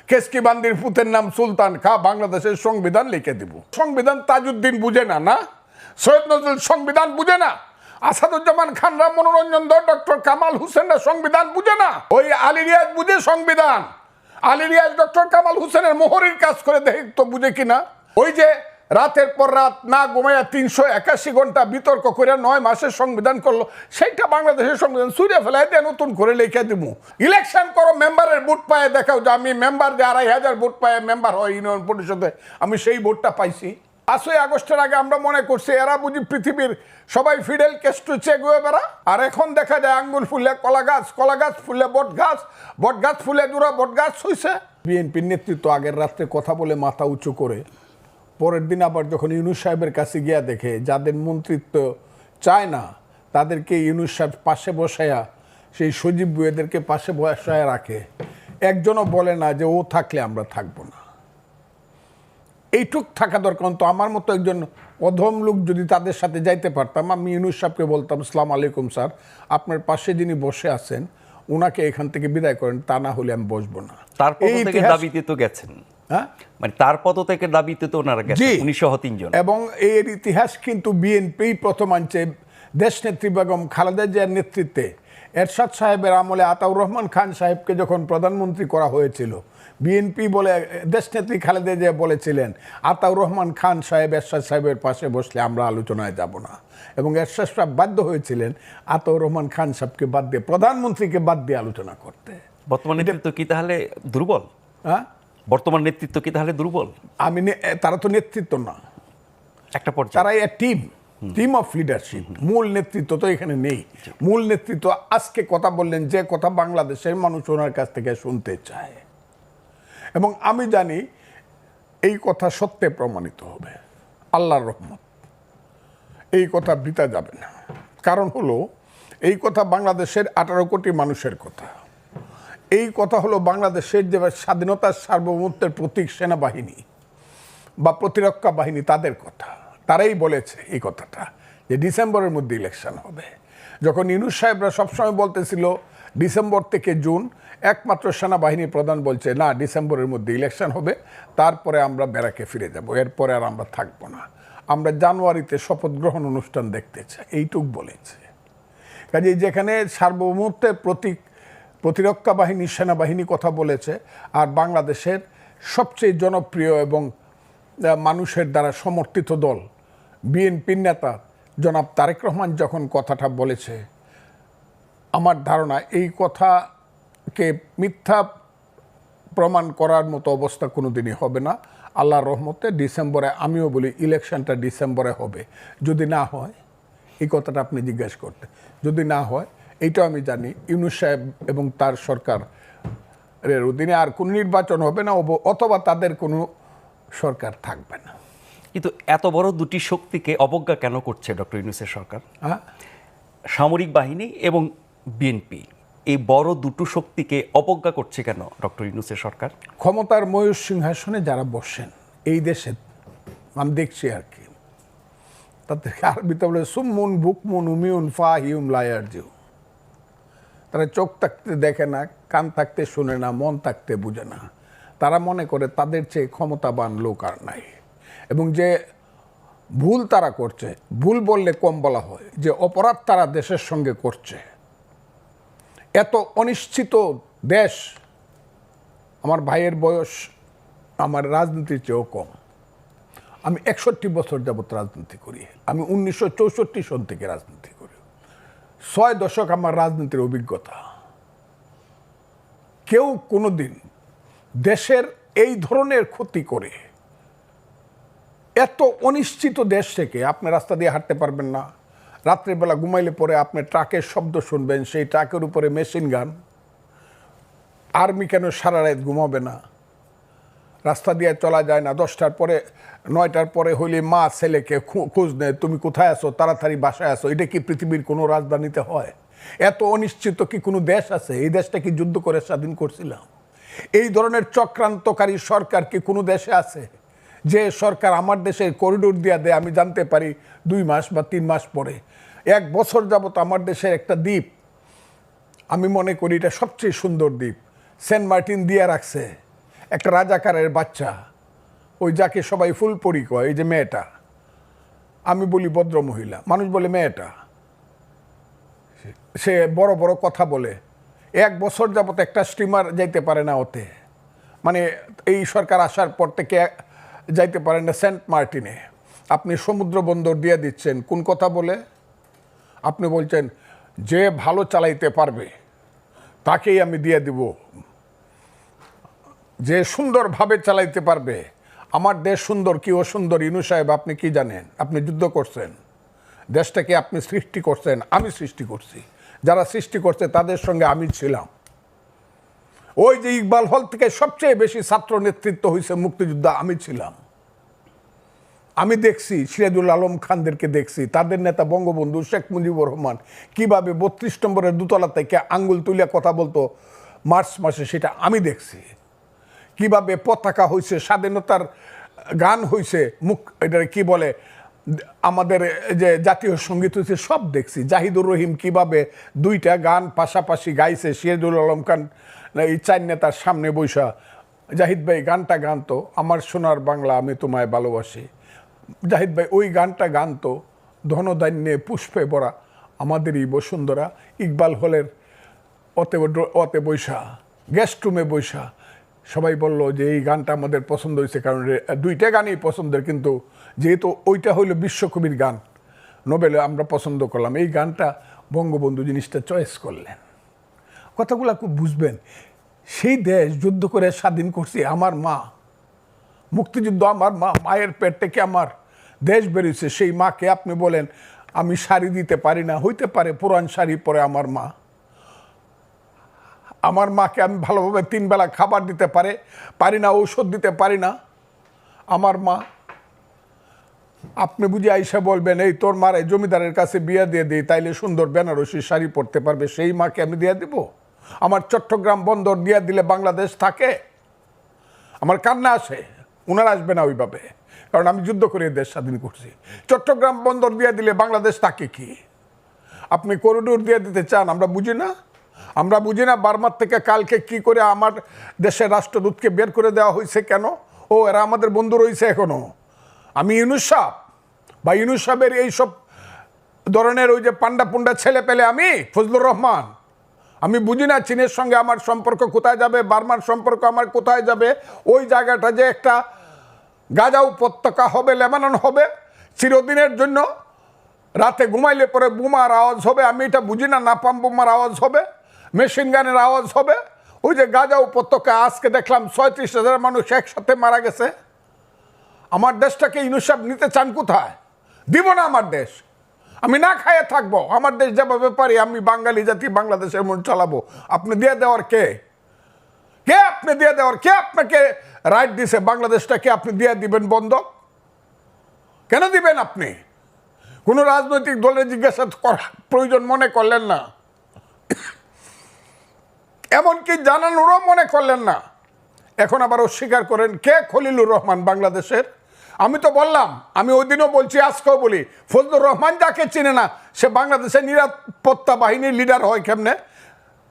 কেসকিবান্দির পুতের নাম সুলতান খা বাংলাদেশের সংবিধান লিখে দিব। সংবিধান তাজউদ্দিন বুঝে না, না সৈয়দ নজরুল সংবিধান বুঝে না, আসাদুজ্জামান খানরা, মনোরঞ্জন দত্ত, ডক্টর কামাল হোসেনরা সংবিধান বুঝে না। ওই আলী রিয়াজ বুঝে সংবিধান। আলী রিয়াজ ডক্টর কামাল হোসেনের মোহরের কাজ করে দেখে তো বুঝে কিনা। ওই যে রাতের পর রাত না ঘুমাইয়া 381 ঘন্টা বিতর্ক করে 9 মাসের সংবিধান করলো, সেইটা বাংলাদেশের সংবিধান ছুঁড়ে ফেলাই দিয়ে নতুন করে লিখে দিব। ইলেকশন করো, মেম্বারের ভোট পায়ে দেখাও যে আমি মেম্বার যে 2500 ভোট পায়ে মেম্বার হয় ইউনিয়ন পরিষদে, আমি সেই ভোটটা পাইছি। 5ই আগস্টের আগে আমরা মনে করছি এরা বুঝি পৃথিবীর সবাই ফিডেল কেস্ট্রো চে গুয়েভারা, আর এখন দেখা যায় আঙ্গুল ফুলে কলা গাছ, কলা গাছ ফুলে বট গাছ, বট গাছ ফুলে জোড়া বট গাছ হইছে। বিএনপির নেতৃত্ব আগের রাত্রে কথা বলে মাথা উঁচু করে পরের দিন আবার যখন ইউনূস সাহেবের কাছে গিয়া দেখে যাদের মন্ত্রিত্ব চায় না তাদেরকে ইউনূস সাহেব পাশে বসায়া, সেই সজীব বুয়েদেরকে পাশে বসায়া রাখে, একজনও বলে না যে ও থাকলে আমরা থাকবো না। এইটুক থাকা দরকার। তো আমার মতো একজন অধম লোক যদি তাদের সাথে যাইতে পারতাম, আমি ইউনূস সাহেবকে বলতাম, আসসালামু আলাইকুম স্যার, আপনার পাশে যিনি বসে আছেন ওনাকে এখান থেকে বিদায় করেন, তা না হলে আমি বসবো না। তার পদ থেকে দাবিতে তো গেছেন, হ্যাঁ, মানে তার পদ থেকে দাবিতে তো ওনারা গেছেন 1903 জন। এবং এর ইতিহাস কিন্তু বিএনপি প্রথম আনছে। দেশনেত্রী বেগম খালেদা জিয়ার নেতৃত্বে এরশাদ সাহেবের আমলে আতাউর রহমান খান সাহেবকে যখন প্রধানমন্ত্রী করা হয়েছিল, বিএনপি বলে দেশনেত্রী খালেদা জিয়া বলেছিলেন আতাউর রহমান খান সাহেব এরশাদ সাহেবের পাশে বসলে আমরা আলোচনায় যাব না, এবং এরশাদ সাহেব বাধ্য হয়েছিলেন আতাউর রহমান খান সাহেবকে বাদ দিয়ে, প্রধানমন্ত্রীকে বাদ দিয়ে আলোচনা করতে। বর্তমান নেতৃত্ব কি তাহলে দুর্বল? হ্যাঁ, বর্তমান নেতৃত্ব কি তাহলে দুর্বল? তারা তো নেতৃত্ব না, একটা পর্যায়ে তারা টিম অফ লিডারশিপ। মূল নেতৃত্ব তো এখানে নেই। মূল নেতৃত্ব আজকে কথা বললেন যে কথা বাংলাদেশের মানুষ ওনার কাছ থেকে শুনতে চায়, এবং আমি জানি এই কথা সত্যে প্রমাণিত হবে, আল্লাহর রহমত। এই কথা বৃথা যাবে না। কারণ হলো এই কথা বাংলাদেশের 18 কোটি মানুষের কথা। এই কথা হলো বাংলাদেশের যে স্বাধীনতার সার্বভৌমত্বের প্রতীক সেনাবাহিনী বা প্রতিরক্ষা বাহিনী, তাদের কথা। তারাই বলেছে এই কথাটা যে ডিসেম্বরের মধ্যে ইলেকশন হবে। যখন ইউনূস সাহেবরা সবসময় বলতেছিল ডিসেম্বর থেকে জুন, একমাত্র সেনাবাহিনীর প্রধান বলছে না, ডিসেম্বরের মধ্যে ইলেকশন হবে, তারপরে আমরা ব্যারাকে ফিরে যাব, এরপরে আর আমরা থাকবো না, আমরা জানুয়ারিতে শপথ গ্রহণ অনুষ্ঠান দেখতে চাই, এইটুক বলেছে। কাজেই যেখানে সার্বভৌমত্বের প্রতীক প্রতিরক্ষা বাহিনী, সেনাবাহিনী কথা বলেছে, আর বাংলাদেশের সবচেয়ে জনপ্রিয় এবং মানুষের দ্বারা সমর্থিত দল বিএনপির নেতা জনাব তারেক রহমান যখন কথাটা বলেছে, আমার ধারণা এই কথাকে মিথ্যা প্রমাণ করার মতো অবস্থা কোনো দিনই হবে না। আল্লাহর রহমতে ডিসেম্বরে, আমিও বলি ইলেকশনটা ডিসেম্বরে হবে। যদি না হয়, এই কথাটা আপনি জিজ্ঞেস করতে, যদি না হয়, এইটাও আমি জানি ইউনূস সাহেব এবং তার সরকারের অধীনে আর কোনো নির্বাচন হবে না, অথবা তাদের কোনো সরকার থাকবে না। কিন্তু এত বড় দুটি শক্তিকে অবজ্ঞা কেন করছে ডক্টর ইউনূসের সরকার? হ্যাঁ, সামরিক বাহিনী এবং বিএনপি, এই বড় দুটো শক্তিকে অবজ্ঞা করছে কেন ডক্টর ইউনূসের সরকার? ক্ষমতার ময়ূর সিংহাসনে যারা বসেন এই দেশে, আমি দেখছি আর কি, তাদেরকে আরবিতে বলে সুমুন বুকমুন উমিউন ফাহিউম লায়ারজিউ। তারা চোখ থাকতে দেখে না, কান থাকতে শুনে না, মন থাকতে বুঝে না। তারা মনে করে তাদের চেয়ে ক্ষমতাবান লোক আর নাই, এবং যে ভুল তারা করছে, ভুল বললে কম বলা হয়, যে অপরাধ তারা দেশের সঙ্গে করছে। এত অনিশ্চিত দেশ, আমার ভাইয়ের বয়স আমার রাজনীতির চেয়েও কম। আমি 61 বছর যাবৎ রাজনীতি করি। আমি 1964 সন থেকে রাজনীতি করি। 6 দশক আমার রাজনীতির অভিজ্ঞতা। কেউ কোনোদিন দেশের এই ধরনের ক্ষতি করে, এত অনিশ্চিত দেশ থেকে আপনি রাস্তা দিয়ে হাঁটতে পারবেন না, রাত্রিবেলা ঘুমাইলে পরে আপনি ট্রাকের শব্দ শুনবেন, সেই ট্রাকের উপরে মেশিন গান, আর্মি কেন সারা রাত ঘুমাবে না, রাস্তা দিয়ে চলা যায় না, 10টার পরে 9টার পরে হইলে মা ছেলেকে খোঁজ নেয়, তুমি কোথায় আসো, তাড়াতাড়ি বাসায় আসো। এটা কি পৃথিবীর কোনো রাজধানীতে হয়? এত অনিশ্চিত কি কোনো দেশ আছে? এই দেশটা কি যুদ্ধ করে স্বাধীন করছিলাম? এই ধরনের চক্রান্তকারী সরকার কি কোনো দেশে আছে? যে সরকার আমার দেশের করিডোর দিয়া দেয়, আমি জানতে পারি 2 মাস বা 3 মাস পরে। 1 বছর যাবত আমার দেশের একটা দ্বীপ, আমি মনে করি এটা সবচেয়ে সুন্দর দ্বীপ, সেন্ট মার্টিন দিয়ে রাখছে। একটা রাজাকারের বাচ্চা, ওই যাকে সবাই ফুলপরি কয়, এই যে মেয়েটা, আমি বলি ভদ্র মহিলা, মানুষ বলে মেয়েটা, সে বড় বড় কথা বলে, 1 বছর যাবত একটা স্টিমার যাইতে পারে না ওতে, মানে এই সরকার আসার পর থেকে যাইতে পারে না সেন্ট মার্টিনে। আপনি সমুদ্র বন্দর দিয়ে দিচ্ছেন কোন কথা বলে? আপনি বলছেন যে ভালো চালাইতে পারবে তাকেই আমি দিয়ে দিব, যে সুন্দরভাবে চালাইতে পারবে। আমার দেশ সুন্দর কি অসুন্দর ইনু সাহেব আপনি কি জানেন? আপনি যুদ্ধ করছেন, দেশটাকে আপনি সৃষ্টি করছেন, আমি সৃষ্টি করছি, যারা সৃষ্টি করছে তাদের সঙ্গে আমি ছিলাম। ওই যে ইকবাল হল থেকে সবচেয়ে বেশি ছাত্র নেতৃত্ব হয়েছে মুক্তিযুদ্ধ, আমি ছিলাম। আমি দেখছি সিরাজুল আলম খানদেরকে দেখছি, তাদের নেতা বঙ্গবন্ধু শেখ মুজিবুর রহমান কিভাবে 32 নম্বরের দোতলা থেকে আঙ্গুল তুলে কথা বলতো মার্চ মাসে, সেটা আমি দেখছি। কিভাবে পতাকা হয়েছে, স্বাধীনতার গান হয়েছে, এটা কি বলে আমাদের যে জাতীয় সঙ্গীত হয়েছে, সব দেখছি। জাহিদুর রহিম কিভাবে 2টা গান পাশাপাশি গাইছে, সিরাজুল আলম খান এই 4 নেতার সামনে বৈশা জাহিদ ভাই গানটা গানতো, আমার সোনার বাংলা আমি তোমায় ভালোবাসি। জাহিদ ভাই ওই গানটা গানতো, ধনধান্যে পুষ্পে ভরা আমাদেরই বসুন্ধরা। ইকবাল হলের অতে বৈশা, গেস্ট রুমে বৈশা সবাই বলল যে এই গানটা আমাদের পছন্দ হয়েছে, কারণ 2টা গানই পছন্দের, কিন্তু যেহেতু ওইটা হইলো বিশ্বকবির গান, নোবেলে আমরা পছন্দ করলাম, এই গানটা বঙ্গবন্ধু জিনিসটা চয়েস করলেন। কথাগুলো খুব বুঝবেন। সেই দেশ যুদ্ধ করে স্বাধীন করছি আমার মা, মুক্তিযুদ্ধ আমার মা, মায়ের পেট থেকে আমার দেশ বেরিয়েছে। সেই মাকে আপনি বলেন আমি শাড়ি দিতে পারি না, হইতে পারে পুরান শাড়ি পরে আমার মা, আমার মাকে আমি ভালোভাবে 3 বেলা খাবার দিতে পারি না, ঔষধ দিতে পারি না আমার মা। আপনি বুঝে আইসা বলবেন এই তোর মারে জমিদারের কাছে বিয়ে দিয়ে দিই, তাইলে সুন্দর বেনারসি শাড়ি পরতে পারবে, সেই মাকে আমি দিয়ে দিব? আমার চট্টগ্রাম বন্দর দিয়ে দিলে বাংলাদেশ থাকে? আমার কান্না আসে, ওনারা আসবে না ওইভাবে, কারণ আমি যুদ্ধ করে দেশ স্বাধীন করছি। চট্টগ্রাম বন্দর দিয়ে দিলে বাংলাদেশ থাকে কি? আপনি করিডোর দিয়ে দিতে চান, আমরা বুঝি না? আমরা বুঝি না বার্মার থেকে কালকে কি করে আমার দেশের রাষ্ট্রদূতকে বের করে দেওয়া হয়েছে কেন? ও এরা আমাদের বন্ধু রয়েছে এখনো। আমি ইউনুস সাহেব বা ইউনুস সাহেবের এইসব ধরনের ওই যে পান্ডা পুন্ডা ছেলে পেলে, আমি ফজলুর রহমান, আমি বুঝি না চীনের সঙ্গে আমার সম্পর্ক কোথায় যাবে, বার্মার সম্পর্ক আমার কোথায় যাবে। ওই জায়গাটা যে একটা গাজা উপত্যকা হবে, লেবানন হবে চিরদিনের জন্য, রাতে ঘুমাইলে পরে বোমার আওয়াজ হবে, আমি এটা বুঝি না, নাপাম বোমার আওয়াজ হবে, মেশিন গানের আওয়াজ হবে। ওই যে গাজা উপত্যকা আজকে দেখলাম 36,000 মানুষ একসাথে মারা গেছে। আমার দেশটাকে ইউনুস সাহেব নিতে চান কোথায়? দিব না আমার দেশ, আমি না খাইয়ে থাকবো। আমার দেশ যেভাবে পারি আমি বাঙালি জাতি বাংলাদেশের মন চালাবো। আপনি দিয়ে দেওয়ার কে? কে আপনি দিয়ে দেওয়ার? কে আপনাকে রাইট দিছে বাংলাদেশটাকে আপনি দিয়ে দিবেন বন্ধক? কেন দিবেন আপনি? কোনো রাজনৈতিক দলের জিজ্ঞাসা করার প্রয়োজন মনে করলেন না, এমনকি জানানোরও মনে করলেন না। এখন আবার অস্বীকার করেন। কে খলিলুর রহমান বাংলাদেশের? আমি তো বললাম, আমি ওই দিনও বলছি, আজকেও বলি, ফজলুর রহমান যাকে চিনে না সে বাংলাদেশের নিরাপত্তা বাহিনীর লিডার হয় কেমনে?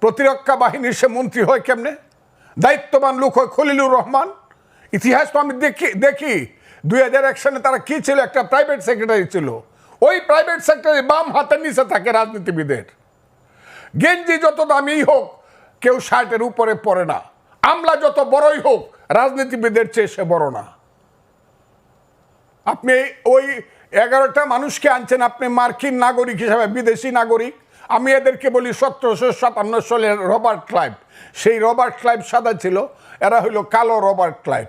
প্রতিরক্ষা বাহিনীর সে মন্ত্রী হয় কেমনে? দায়িত্ববান লোক হয় খলিলুর রহমান। ইতিহাস তো আমি দেখি 2001 সালে তারা কি ছিল, একটা প্রাইভেট সেক্রেটারি ছিল। ওই প্রাইভেট সেক্রেটারি বাম হাতের নিচে থাকে রাজনীতিবিদের। গেঞ্জি যত দামি হোক কেউ শার্টের উপরে পড়ে না, আমলা যত বড়ই হোক রাজনীতিবিদের চেয়ে সে বড় না। আপনি ওই 11টা মানুষকে আনছেন আপনি মার্কিন নাগরিক হিসাবে, বিদেশি নাগরিক। আমি এদেরকে বলি 1757 সালের রবার্ট ক্লাইভ। সেই রবার্ট ক্লাইভ সাদা ছিল, এরা হইল কালো রবার্ট ক্লাইভ।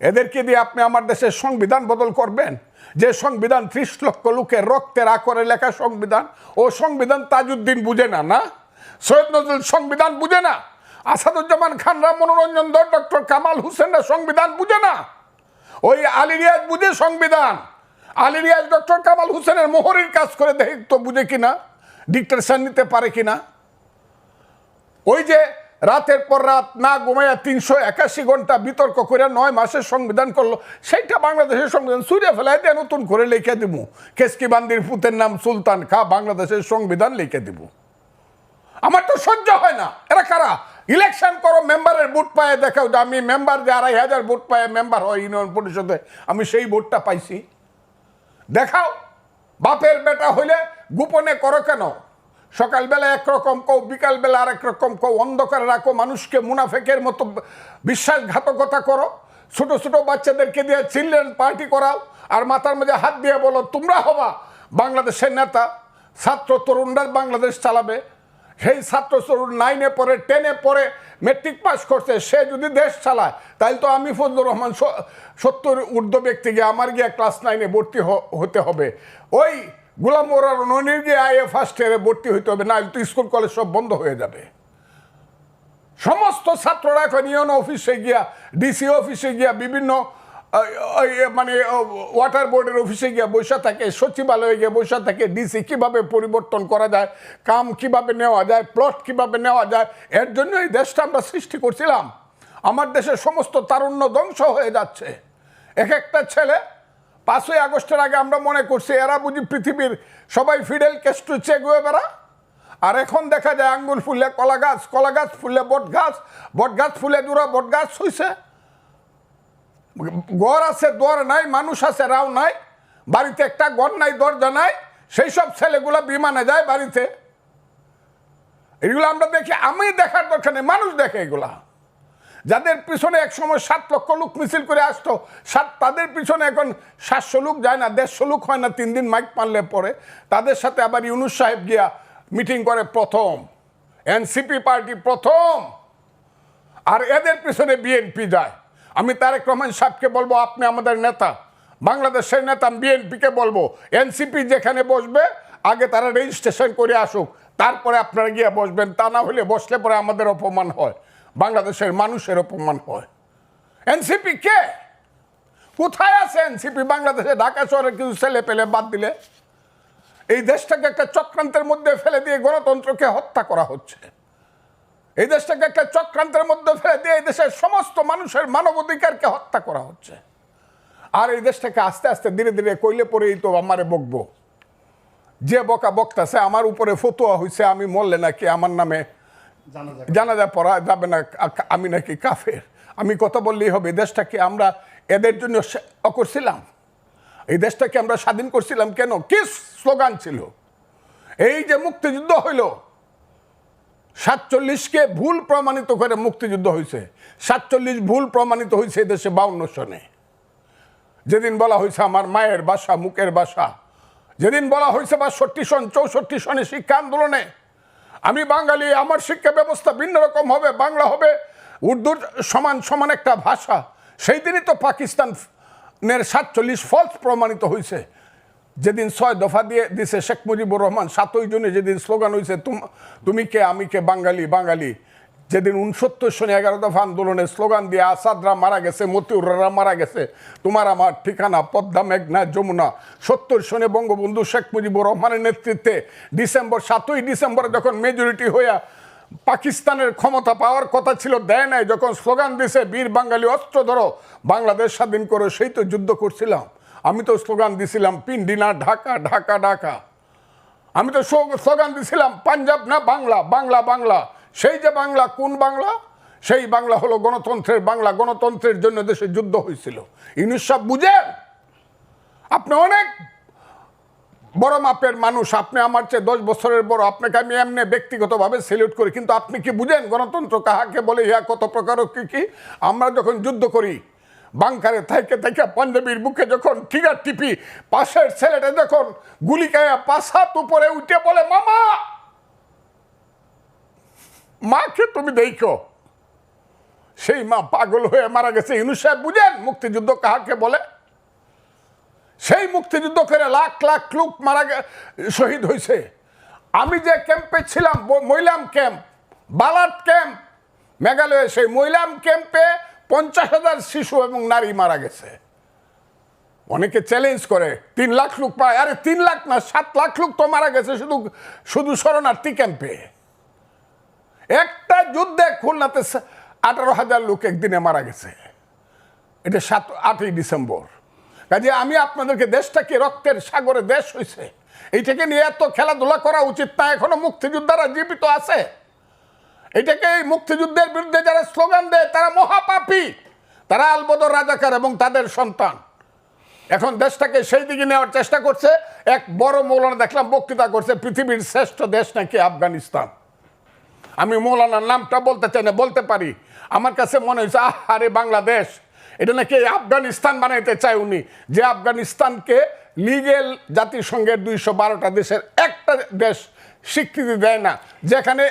এদেরকে দিয়ে আপনি আমার দেশের সংবিধান বদল করবেন? যে সংবিধান 30 লক্ষ লোকের রক্তের আকরে লেখা সংবিধান, ও সংবিধান তাজউদ্দিন বুঝে না, না সৈয়দ নজরুল সংবিধান বুঝে না, আসাদুজ্জামান খানরা, মনোরঞ্জন দত্ত, ডক্টর কামাল হোসেনরা সংবিধান বুঝে না। ওই আলী রিয়াজ বুঝে সংবিধান। আলী রিয়াজ ডক্টর কামাল হোসেনের মোহরের কাজ করে দেখে তো বুঝে কিনা, ডিক্টেশন নিতে পারে কিনা। ওই যে রাতের পর রাত না ঘুমাইয়া 381 ঘন্টা বিতর্ক করে 9 মাসের সংবিধান করলো, সেইটা বাংলাদেশের সংবিধান সুরে ফেলায় দিয়ে নতুন করে লিখে দিব। কেসকি বান্দির পুতের নাম সুলতান খা, বাংলাদেশের সংবিধান লিখে দিব। আমার তো সহ্য হয় না। এরা কারা? ইলেকশন করো, মেম্বারের ভোট পায়ে দেখাও যে আমি মেম্বার যে 2,500 ভোট পায়ে মেম্বার হয় ইউনিয়ন পরিষদে, আমি সেই ভোটটা পাইছি, দেখাও। বাপের বেটা হইলে গোপনে করো কেন? সকালবেলা একরকম কও, বিকালবেলা আরেক রকম কও, অন্ধকারে রাখো, মানুষকে মুনাফেকের মতো বিশ্বাসঘাতকতা করো, ছোট ছোট বাচ্চাদেরকে দিয়ে চিলড্রেন পার্টি করাও, আর মাথার মধ্যে হাত দিয়ে বলো তোমরা হবা বাংলাদেশের নেতা, ছাত্র তরুণরা বাংলাদেশ চালাবে। সেই ছাত্র তরুণ 9-এ পড়ে, 10-এ পড়ে, মেট্রিক পাস করছে, সে যদি দেশ চালায় তাহলে তো আমি ফজলুর রহমান 70 ঊর্ধ্ব ব্যক্তি গিয়ে আমার গিয়ে ক্লাস 9-এ ভর্তি হতে হবে, ওই গোলাম মোরার ননির গিয়ে আইএ ফার্স্ট ইয়ারে ভর্তি হইতে হবে, না তো স্কুল কলেজ সব বন্ধ হয়ে যাবে। সমস্ত ছাত্ররা এখন ইউএন অফিসে গিয়া, ডিসি অফিসে গিয়া, বিভিন্ন মানে ওয়াটার বোর্ডের অফিসে গিয়ে বসে থাকে, সচিবালয়ে গিয়ে বসে থাকে, ডিসি কিভাবে পরিবর্তন করা যায়, কাম কিভাবে নেওয়া যায়, প্লট কিভাবে নেওয়া যায়। এর জন্য এই দেশটা আমরা সৃষ্টি করছিলাম। আমার দেশের সমস্ত তারুণ্য ধ্বংস হয়ে যাচ্ছে। এক একটা ছেলে 5ই আগস্টের আগে আমরা মনে করছি এরা বুঝি পৃথিবীর সবাই ফিডেল ক্যাস্ট্রো চে গুয়েভারা, আর এখন দেখা যায় আঙ্গুল ফুলে কলা গাছ, কলা গাছ ফুলে বট গাছ, বট গাছ ফুলে দুরা বট গাছ হইছে। ঘর আছে দর নাই, মানুষ আছে রাও নাই, বাড়িতে একটা ঘর নাই, দরজা নাই, সেই সব ছেলেগুলা বিমানে যায় বাড়িতে। এগুলো আমরা দেখি, আমি দেখার দরকার নেই, মানুষ দেখে এগুলা। যাদের পিছনে এক সময় 7 লক্ষ লোক মিছিল করে আসতো, তাদের পিছনে এখন 700 লোক যায় না, 150 লোক হয় না 3 দিন মাইক মারলে পরে। তাদের সাথে আবার ইউনুস সাহেব গিয়া মিটিং করে প্রথম, এনসিপি পার্টি প্রথম, আর এদের পিছনে বিএনপি যায়। আমি তারেক রহমান সাহেবকে বলবো আপনি আমাদের নেতা, বাংলাদেশের নেতা, বিএনপিকে বলবো এনসিপি যেখানে বসবে আগে তারা রেজিস্ট্রেশন করে আসুক, তারপরে আপনারা গিয়ে বসবেন। তা না হলে বসলে পরে আমাদের অপমান হয়, বাংলাদেশের মানুষের অপমান হয়। এনসিপি কে? কোথায় আছে এনসিপি বাংলাদেশে? ঢাকা শহরে কিছু ছেলে পেলে বাদ দিলে এই দেশটাকে একটা চক্রান্তের মধ্যে ফেলে দিয়ে গণতন্ত্রকে হত্যা করা হচ্ছে। এই দেশটাকে একটা চক্রান্তের মধ্যে ফেলে দিয়ে এই দেশের সমস্ত মানুষের মানবাধিকারকে হত্যা করা হচ্ছে। আর এই দেশটাকে আস্তে আস্তে ধীরে ধীরে কইলে পরেই তো আমারে বকবো, যে বকা বক্তাছে আমার উপরে ফতোয়া হয়েছে আমি মরলে নাকি আমার নামে জানাজা পড়া যাবে না, আমি নাকি কাফের। আমি কথা বললেই হবে? দেশটাকে আমরা এদের জন্য করছিলাম? এই দেশটাকে আমরা স্বাধীন করছিলাম কেন? কি স্লোগান ছিল? এই যে মুক্তিযুদ্ধ হইল, 47কে ভুল প্রমাণিত করে মুক্তিযুদ্ধ হয়েছে। 47 ভুল প্রমাণিত হয়েছে দেশে 52 সনে। যেদিন বলা হয়েছে আমার মায়ের ভাষা, মুখের ভাষা, যেদিন বলা হয়েছে 62 সন, 64 সনে শিক্ষা আন্দোলনে আমি বাঙালি, আমার শিক্ষা ব্যবস্থা ভিন্ন রকম হবে, বাংলা হবে উর্দুর সমান সমান একটা ভাষা, সেই দিনই তো পাকিস্তানের 47 ফলস প্রমাণিত হয়েছে। যেদিন 6 দফা দিয়ে দিছে শেখ মুজিবুর রহমান, 7ই জুনে যেদিন স্লোগান হয়েছে তুমি কে আমি কে বাঙালি বাঙালি, যেদিন 69 সনে 11 দফা আন্দোলনের স্লোগান দিয়ে আসাদরা মারা গেছে, মতিউররা মারা গেছে, তোমার আমার ঠিকানা পদ্মা মেঘনা যমুনা, 70 সনে বঙ্গবন্ধু শেখ মুজিবুর রহমানের নেতৃত্বে 7ই ডিসেম্বর যখন মেজরিটি হইয়া পাকিস্তানের ক্ষমতা পাওয়ার কথা ছিল, দেয় নাই, যখন স্লোগান দিছে বীর বাঙালি অস্ত্র ধরো বাংলাদেশ স্বাধীন করো, সেই তো যুদ্ধ করছিলাম। আমি তো স্লোগান দিছিলাম পিন্ডি না ঢাকা, ঢাকা ঢাকা। আমি তো স্লোগান দিছিলাম পাঞ্জাব না বাংলা, বাংলা বাংলা। সেই যে বাংলা, কোন বাংলা? সেই বাংলা হলো গণতন্ত্রের বাংলা। গণতন্ত্রের জন্য দেশে যুদ্ধ হয়েছিল। ইউনুস সাহেব বুঝেন, আপনি অনেক বড় মাপের মানুষ, আপনি আমার চেয়ে 10 বছরের বড়, আপনাকে আমি এমনি ব্যক্তিগতভাবে সেলিউট করি, কিন্তু আপনি কি বুঝেন গণতন্ত্র কাহাকে বলে, ইহা কত প্রকার কি? আমরা যখন যুদ্ধ করি বাংকারে থাইকে থাইকে পাঞ্জাবির বুকে যখন ট্রিগার টিপি, পাশের ছেলেটা যখন গুলি খাইয়া 5 হাত উপরে উঠে বলে মামা, মাকে তুমি দেখো, সেই মা পাগল হয়ে মারা গেছে। ইউনুস সাহেব বুঝেন মুক্তিযুদ্ধ কাহাকে বলে? সেই মুক্তিযুদ্ধ করে লাখ লাখ লোক শহীদ হয়েছে। আমি যে ক্যাম্পে ছিলাম, মইলাম ক্যাম্প, বালাট ক্যাম্প, মেঘালয়ে, সেই মইলাম ক্যাম্পে 50,000 শিশু এবং নারী মারা গেছে। অনেকে চ্যালেঞ্জ করে 3 লাখ লোক পায়, আরে 3 লাখ না 7 লাখ লোক তো মারা গেছে শুধু শরণার্থী ক্যাম্পে। একটা যুদ্ধে খুলনাতে 18,000 লোক একদিনে মারা গেছে। এটা 8ই ডিসেম্বর। কাজে আমি আপনাদেরকে, দেশটাকে রক্তের সাগরে দেশ হয়েছে, এইটাকে নিয়ে এত খেলাধুলা করা উচিত না। এখনো মুক্তিযোদ্ধারা জীবিত আছে, এটাকে এই মুক্তিযুদ্ধের বিরুদ্ধে যারা স্লোগান দেয় তারা মহাপাপী, তারা আলবদর রাজাকার এবং তাদের সন্তান। এখন দেশটাকে সেই দিকে নেওয়ার চেষ্টা করছে। এক বড় মৌলানা দেখলাম বক্তৃতা করছে, পৃথিবীর শ্রেষ্ঠ দেশ নাকি আফগানিস্তান। আমি মৌলানার নামটা বলতে চাই না, বলতে পারি। আমার কাছে মনে হয়েছে আরে বাংলাদেশ এটা নাকি আফগানিস্তান বানাইতে চায় উনি, যে আফগানিস্তানকে লিগেল জাতিসংঘের 212টা দেশের একটা দেশ স্বীকৃতি দেয় না, যেখানে